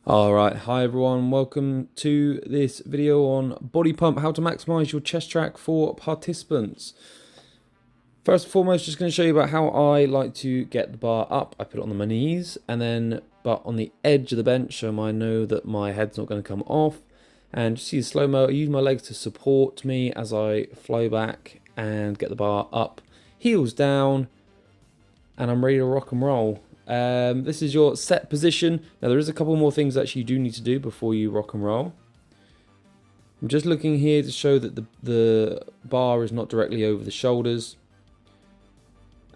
Alright, hi everyone, welcome to this video on body pump, how to maximize your chest track for participants. First and foremost, just going to show you about how I like to get the bar up. I put it on my knees and then but on the edge of the bench so I know that my head's not going to come off. And just see the slow-mo, I use my legs to support me as I flow back and get the bar up, heels down, and I'm ready to rock and roll. This is your set position. Now there is a couple more things actually you do need to do before you rock and roll. I'm just looking here to show that the bar is not directly over the shoulders.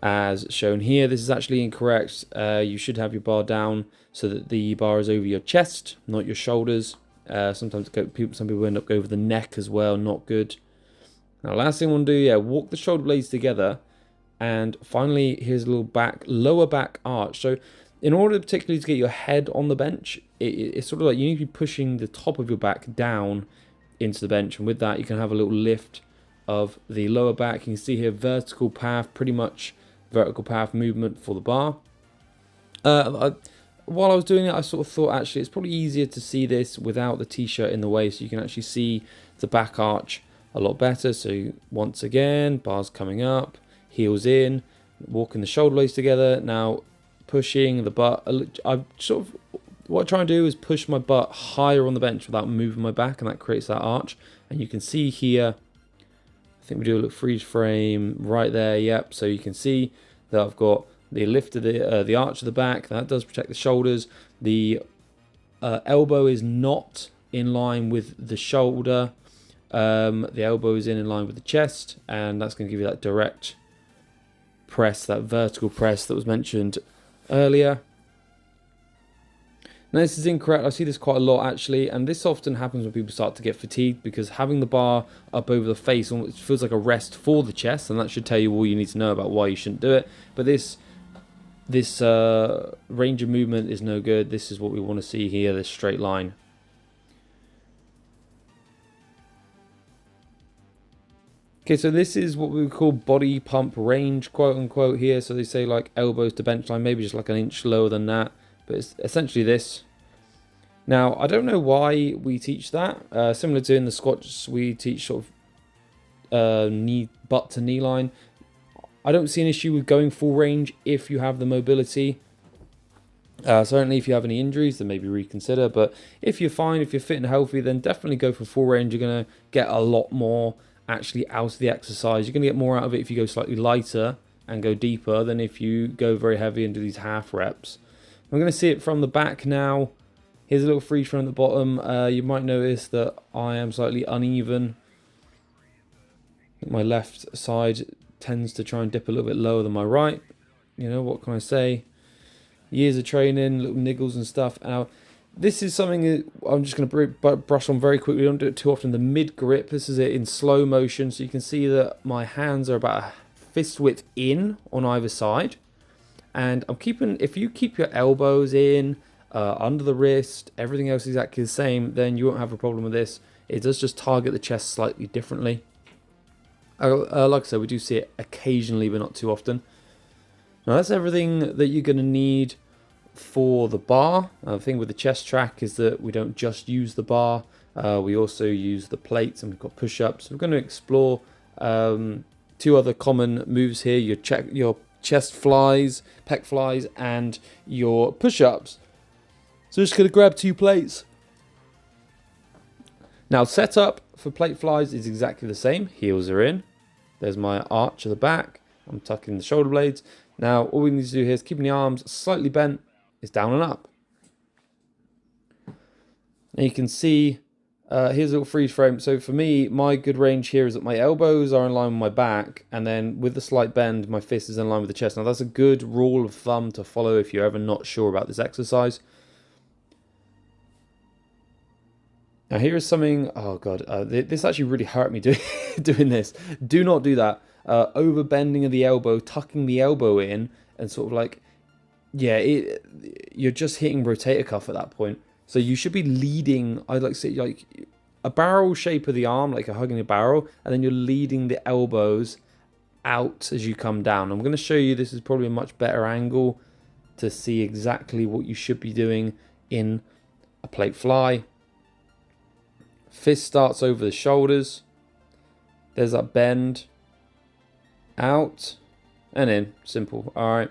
As shown here, this is actually incorrect. You should have your bar down so that the bar is over your chest, not your shoulders. Sometimes some people end up going over the neck as well, not good. Now last thing I want to do, yeah, walk the shoulder blades together. And finally, here's a little lower back arch. So in order particularly to get your head on the bench, it's sort of like you need to be pushing the top of your back down into the bench. And with that, you can have a little lift of the lower back. You can see here, vertical path, pretty much vertical path movement for the bar. While I was doing it, I sort of thought actually it's probably easier to see this without the t-shirt in the way. So you can actually see the back arch a lot better. So once again, bars coming up. Heels in, walking the shoulder blades together. Now pushing the butt. What I try and do is push my butt higher on the bench without moving my back, and that creates that arch. And you can see here, I think we do a little freeze frame right there. Yep. So you can see that I've got the lift of the arch of the back. That does protect the shoulders. The elbow is not in line with the shoulder. The elbow is in line with the chest, and that's going to give you that direct press, that vertical press that was mentioned earlier. Now this is incorrect. I see this quite a lot actually, and this often happens when people start to get fatigued because having the bar up over the face almost feels like a rest for the chest, and that should tell you all you need to know about why you shouldn't do it. But this range of movement is no good. This is what we want to see here, this straight line. Okay, so this is what we would call body pump range, quote unquote here. So they say like elbows to bench line, maybe just like an inch lower than that. But it's essentially this. Now, I don't know why we teach that. Similar to in the squats, we teach sort of butt to knee line. I don't see an issue with going full range if you have the mobility. Certainly if you have any injuries, then maybe reconsider. But if you're fine, if you're fit and healthy, then definitely go for full range. You're going to get a lot more actually out of the exercise. You're going to get more out of it if you go slightly lighter and go deeper than if you go very heavy and do these half reps. I'm going to see it from the back now. Here's a little freeze from the bottom. You might notice that I am slightly uneven. My left side tends to try and dip a little bit lower than my right. You know, what can I say? Years of training, little niggles and stuff. Now, this is something that I'm just going to brush on very quickly. Don't do it too often. The mid grip, this is it in slow motion. So you can see that my hands are about a fist width in on either side. And I'm keeping, if you keep your elbows in, under the wrist, everything else is exactly the same, then you won't have a problem with this. It does just target the chest slightly differently. Like I said, we do see it occasionally, but not too often. Now that's everything that you're going to need for the bar. The thing with the chest track is that we don't just use the bar, we also use the plates, and we've got push-ups. We're going to explore two other common moves here: your chest flies, pec flies, and your push-ups. So just going to grab two plates. Now setup for plate flies is exactly the same. Heels are in. There's my arch of the back. I'm tucking the shoulder blades. Now all we need to do here is keeping the arms slightly bent. It's down and up. And you can see, here's a little freeze frame. So for me, my good range here is that my elbows are in line with my back, and then with the slight bend, my fist is in line with the chest. Now that's a good rule of thumb to follow if you're ever not sure about this exercise. Now here is something, oh God, this actually really hurt me doing this. Do not do that. Over bending of the elbow, tucking the elbow in, and sort of like, yeah, you're just hitting rotator cuff at that point. So you should be leading, I'd like to say, like a barrel shape of the arm, like you're hugging a barrel, and then you're leading the elbows out as you come down. I'm going to show you, this is probably a much better angle to see exactly what you should be doing in a plate fly. Fist starts over the shoulders. There's that bend. Out and in. Simple. Alright.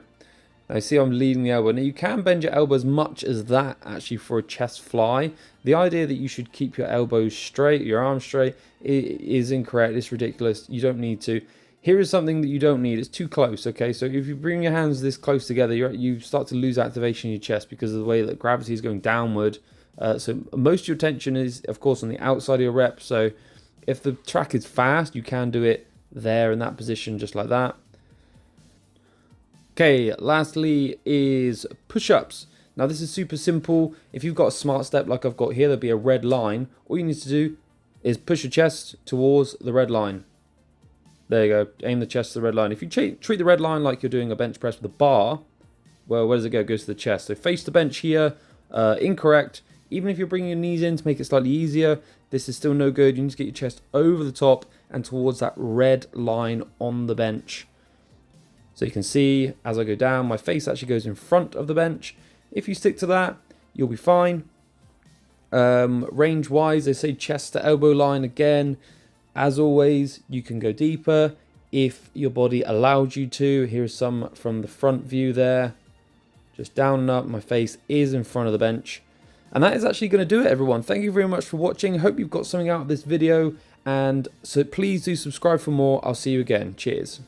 Now you see I'm leading the elbow. Now you can bend your elbow as much as that actually for a chest fly. The idea that you should keep your elbows straight, your arms straight, is incorrect. It's ridiculous. You don't need to. Here is something that you don't need. It's too close, okay? So if you bring your hands this close together, you start to lose activation in your chest because of the way that gravity is going downward. So most of your tension is, of course, on the outside of your rep. So if the track is fast, you can do it there in that position, just like that. Okay, lastly is push-ups. Now this is super simple. If you've got a smart step like I've got here, there'll be a red line. All you need to do is push your chest towards the red line. There you go. Aim the chest to the red line. If you treat the red line like you're doing a bench press with a bar, well, where does it go? It goes to the chest. So face the bench here. Incorrect. Even if you're bringing your knees in to make it slightly easier, this is still no good. You need to get your chest over the top and towards that red line on the bench. So you can see as I go down, my face actually goes in front of the bench. If you stick to that, you'll be fine. Range wise, they say chest to elbow line again. As always, you can go deeper if your body allowed you to. Here's some from the front view there. Just down and up, my face is in front of the bench. And that is actually going to do it, everyone. Thank you very much for watching. Hope you've got something out of this video. And so please do subscribe for more. I'll see you again. Cheers.